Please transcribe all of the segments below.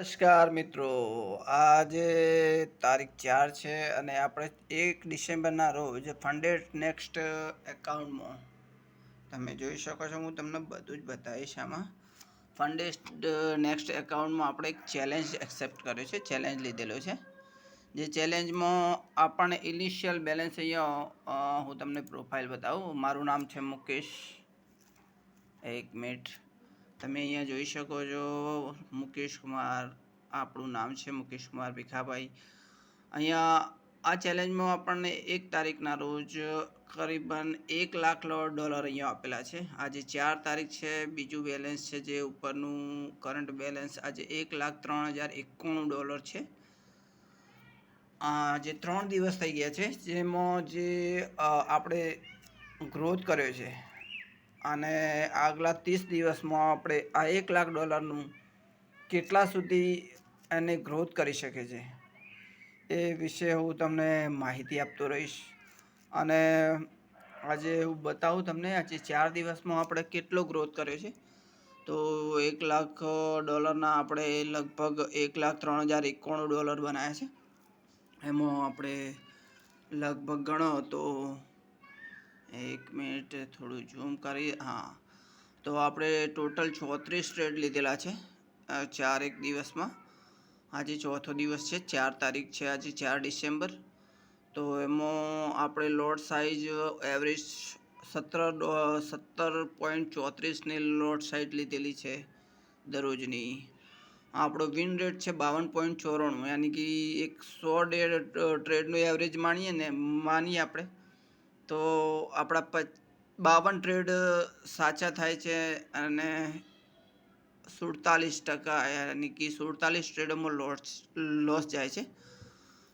નમસ્કાર મિત્રો, આજે તારીખ 4 છે અને આપણે 1 ડિસેમ્બરના રોજ ફંડેડ નેક્સ્ટ એકાઉન્ટમાં તમે જોઈ શકો છો. હું તમને બધું જ બતાવીશ. આમાં ફંડેડ નેક્સ્ટ એકાઉન્ટમાં આપણે એક ચેલેન્જ એક્સેપ્ટ કર્યો છે, ચેલેન્જ લીધેલો છે. જે ચેલેન્જમાં આપણને ઇનિશિયલ બેલેન્સ અહીંયા હું તમને પ્રોફાઇલ બતાવું. મારું નામ છે મુકેશ. એક મિનિટ, તમે અહીંયા જોઈ શકો છો મુકેશ કુમાર, આપણું નામ છે મુકેશ કુમાર ભીખાભાઈ. અહીંયા આ ચેલેન્જમાં આપણને 1 તારીખના રોજ કરીબન $1,00,000 અહીંયા આપેલા છે. આજે 4 તારીખ છે. બીજું બેલેન્સ છે જે ઉપરનું કરંટ બેલેન્સ આજે $1,03,091 છે. જે 3 દિવસ થઈ ગયા છે, જેમાં જે આપણે ગ્રોથ કર્યો છે અને આગલા 30 દિવસમાં આપણે આ $1,00,000નું કેટલા સુધી એને ગ્રોથ કરી શકે છે એ વિશે હું તમને માહિતી આપતો રહીશ. અને આજે હું બતાવું તમને આજે 4 દિવસમાં આપણે કેટલો ગ્રોથ કર્યો છે. તો $1,00,000ના આપણે લગભગ $1,03,091 બનાવ્યા છે. એમાં આપણે લગભગ ગણો તો 1 મિનિટ થોડું ઝૂમ કરી, હા, તો આપણે ટોટલ 34 ટ્રેડ લીધેલા છે 4 દિવસમાં. આજે ચોથો દિવસ છે, 4 તારીખ છે આજે, 4 ડિસેમ્બર. તો એમાં આપણે લોટ સાઇઝ એવરેજ 17.34ની લોટ સાઇઝ લીધેલી છે દરરોજની. આપણો વિન રેટ છે 52.94, યાની કે 100 ટ્રેડનું એવરેજ માનીએ આપણે તો આપણા 52 ટ્રેડ સાચા થાય છે અને 47% યાની કે 47 ટ્રેડોમાં લોસ જાય છે.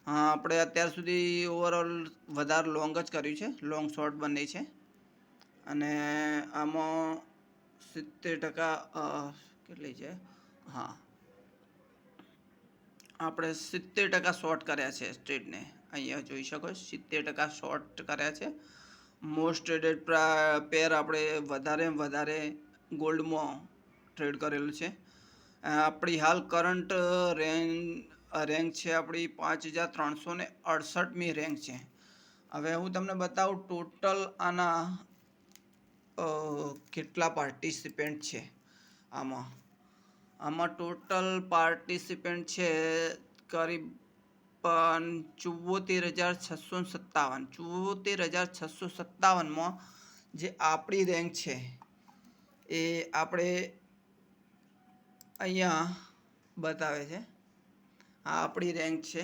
આપણે અત્યાર સુધી ઓવરઓલ વધારે લોંગ જ કર્યું છે, લોંગ શોર્ટ બંને છે. અને આમાં 70% કેટલી છે, હા, આપણે 70% શોર્ટ કર્યા છે ટ્રેડને. અહીંયા જોઈ શકો 70% શોર્ટ કર્યા છે. મોસ્ટ ટ્રેડેડ પેર આપણે વધારે ગોલ્ડમાં ટ્રેડ કરેલું છે. આપણી હાલ કરંટ રેન્ક છે આપણી 5368મી રેન્ક છે. હવે હું તમને બતાવું ટોટલ આના કેટલા પાર્ટિસિપેન્ટ છે. આમાં ટોટલ પાર્ટિસિપેન્ટ છે કરીબન 74,657. જે આપણી રેન્ક છે એ આપણે અહીંયા બતાવે છે. આ આપણી રેન્ક છે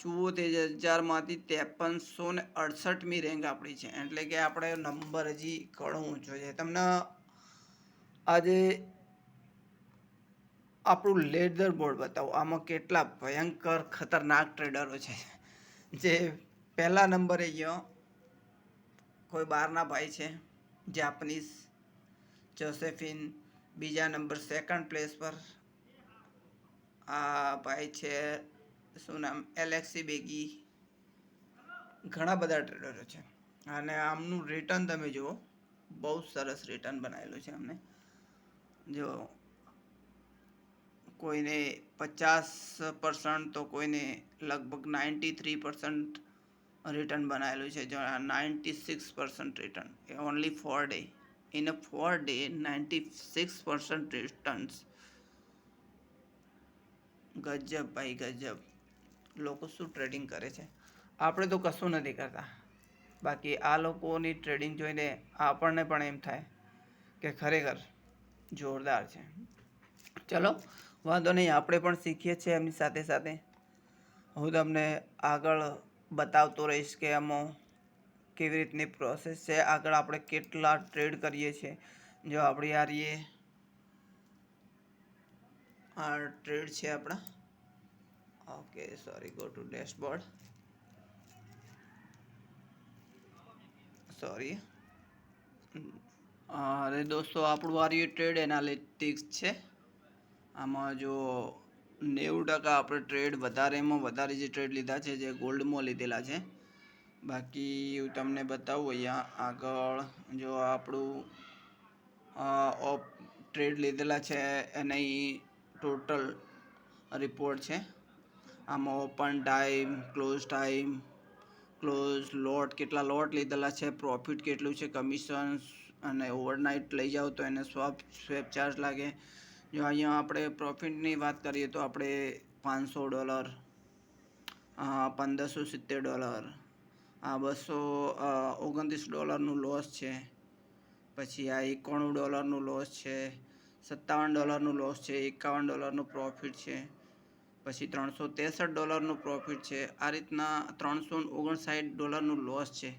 74,000માંથી 5368મી રેન્ક આપણી છે. એટલે કે આપણે નંબર હજી ઘણો ઊંચો છે. તમને આજે આપણું લેડર બોર્ડ બતાવું. આમાં કેટલા ભયંકર ખતરનાક ટ્રેડરો છે. જે પહેલા નંબરે કોઈ બહારના ભાઈ છે, જાપાનીઝ જોસેફિન. બીજા નંબર સેકન્ડ પ્લેસ પર આ ભાઈ છે, શું નામ, એલેક્સી બેગી. ઘણા બધા ટ્રેડરો છે અને આમનું રિટર્ન તમે જુઓ, બહુ સરસ રિટર્ન બનાવેલું છે અમને. જો કોઈને 50% તો કોઈને લગભગ 93% રિટર્ન બનાવેલું છે. જો 96% return only 4 day. In a 4 day 96% returns. ગજબ ભાઈ ગજબ. લોકો શું ટ્રેડિંગ કરે છે. આપણે તો કશું નથી કરતા. બાકી આ લોકોની ટ્રેડિંગ જોઈને આપણને પણ એમ થાય કે ખરેખર જોરદાર છે. ચલો વાંધો નહીં, આપણે પણ શીખીએ છીએ એમની સાથે સાથે. હું તમને આગળ બતાવતો રહીશ કે આમાં કેવી રીતની પ્રોસેસ છે. આગળ આપણે કેટલા ટ્રેડ કરીએ છીએ. જો આપણી આ ટ્રેડ છે આપણા. Okay, sorry, go to dashboard. Sorry. અરે દોસ્તો, આપણું ટ્રેડ એનાલિટિક્સ છે. આમાં જો 90% આપણે ટ્રેડ વધારેમાં વધારે જે ટ્રેડ લીધા છે જે ગોલ્ડમાં લીધેલા છે. બાકી હું તમને બતાવું અહીંયા આગળ. જો આપણું ટ્રેડ લીધેલા છે એની ટોટલ રિપોર્ટ છે. આમાં ઓપન ટાઈમ, ક્લોઝ લોટ, કેટલા લોટ લીધેલા છે, પ્રોફિટ કેટલું છે, કમિશન, અને ઓવરનાઇટ લઈ જાઓ તો એને સ્વેપ ચાર્જ લાગે. જો અહીંયા આપણે પ્રોફિટની વાત કરીએ તો આપણે $500, $1570, આ $229 લોસ છે. પછી આ $91 લોસ છે, $57 લોસ છે, $51 પ્રોફિટ છે, પછી $363 પ્રોફિટ છે. આ રીતના $359 લોસ છે.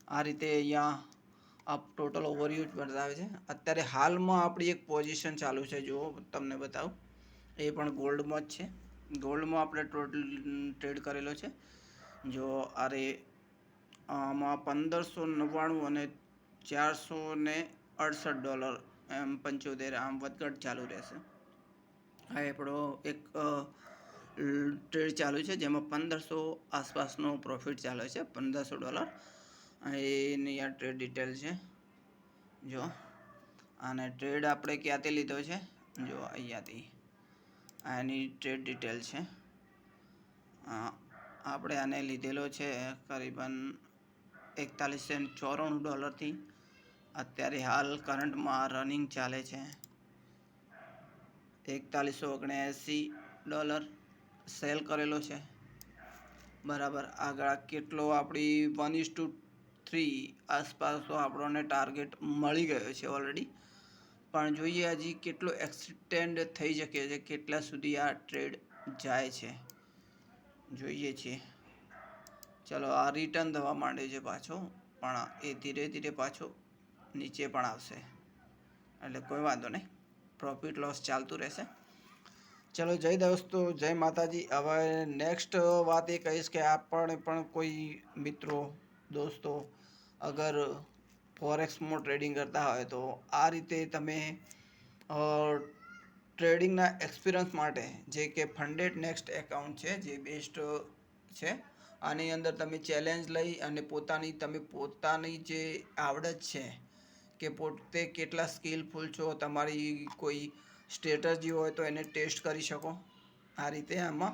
આ રીતે અહીંયા ટોટલ ઓવરવ્યૂ બતાવે છે. અત્યારે હાલમાં આપણી એક પોઝિશન ચાલુ છે, જો તમને બતાવું, એ પણ ગોલ્ડમાં જ છે. ગોલ્ડમાં આપણે ટોટલ ટ્રેડ કરેલો છે. જો આમાં $1599 અને $468 એમ 75 આમ વધઘટ ચાલુ રહેશે. આ આપણો એક ટ્રેડ ચાલુ છે જેમાં 1500 આસપાસનો પ્રોફિટ ચાલે છે, $1500. એની આ ટ્રેડ ડિટેલ છે. જો આને ટ્રેડ આપણે ક્યાંથી લીધો છે, જો અહીંયાથી આની ટ્રેડ ડિટેલ છે. આપણે આને લીધેલો છે કરીબન $4194 અત્યારે હાલ કરંટમાં રનિંગ ચાલે છે. $4179 સેલ કરેલો છે. બરાબર. આગળ કેટલો આપણી 1:3 આસપાસ આપણને ટાર્ગેટ મળી ગયો છે ઓલરેડી, પણ જોઈએ હજી કેટલો એક્સટેન્ડ થઈ શકે છે, કેટલા સુધી આ ટ્રેડ જાય છે જોઈએ છીએ. ચલો, આ રિટર્ન થવા માંડે છે પાછો, પણ એ ધીરે ધીરે પાછો નીચે પણ આવશે, એટલે કોઈ વાંધો નહીં, પ્રોફિટ લોસ ચાલતું રહેશે. ચલો, જય દોસ્તો, જય માતાજી. હવે નેક્સ્ટ વાત એ કહીશ કે આપણે પણ કોઈ મિત્રો દોસ્તો અગર ફોરેક્સમાં ટ્રેડિંગ કરતા હોય તો આ રીતે તમે ટ્રેડિંગના એક્સપિરિયન્સ માટે જે કે ફંડેડ નેક્સ્ટ એકાઉન્ટ છે, જે બેસ્ટ છે. આની અંદર તમે ચેલેન્જ લઈ અને પોતાની જે આવડત છે કે પોતે કેટલા સ્કિલફુલ છો, તમારી કોઈ સ્ટ્રેટજી હોય તો એને ટેસ્ટ કરી શકો. આ રીતે આમાં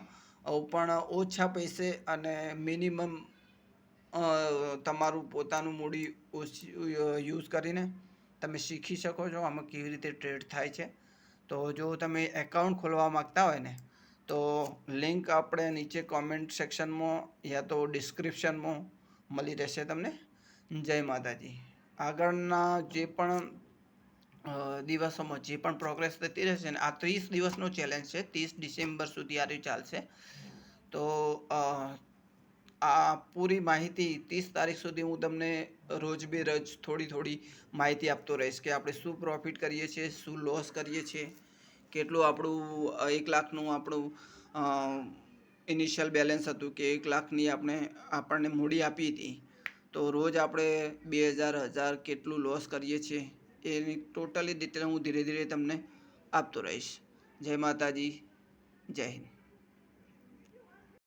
પણ ઓછા પૈસે અને મિનિમમ તમારું પોતાનું મૂડી યુઝ કરીને તમે શીખી શકો છો આમાં કેવી રીતે ટ્રેડ થાય છે. તો જો તમે એકાઉન્ટ ખોલવા માગતા હોય ને તો લિંક આપણે નીચે કોમેન્ટ સેક્શનમાં યા તો ડિસ્ક્રિપ્શનમાં મળી રહેશે તમને. જય માતાજી. આગળના જે પણ દિવસોમાં જે પણ પ્રોગ્રેસ થતી રહેશે ને, આ 30 દિવસનો ચેલેન્જ છે, 30 ડિસેમ્બર સુધી આ ચાલશે. તો આ પૂરી માહિતી 30 તારીખ સુધી હું તમને રોજ બે રોજ થોડી માહિતી આપતો રહીશ કે આપણે શું પ્રોફિટ કરીએ છીએ, શું લોસ કરીએ છીએ, કેટલું આપણું 1 લાખનું આપણું ઇનિશિયલ બેલેન્સ હતું કે 1 લાખની આપણને મૂડી આપી હતી, તો રોજ આપણે 2000 કેટલું લોસ કરીએ છીએ એની ટોટલી ડિટેલ હું ધીરે ધીરે તમને આપતો રહીશ. જય માતાજી, જય હિન્દ.